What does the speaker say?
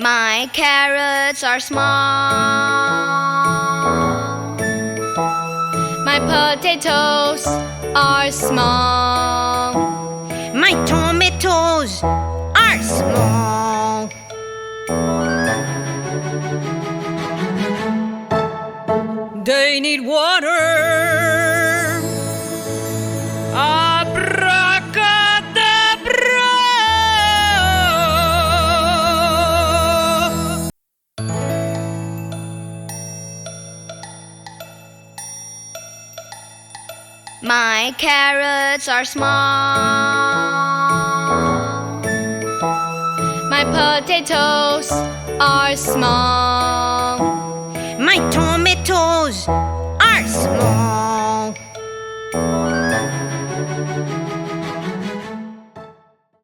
My carrots are small. My potatoes are small. My tomatoes are small. They need water. Abracadabra. My carrots are small. My potatoes are small. My tomatoes are small.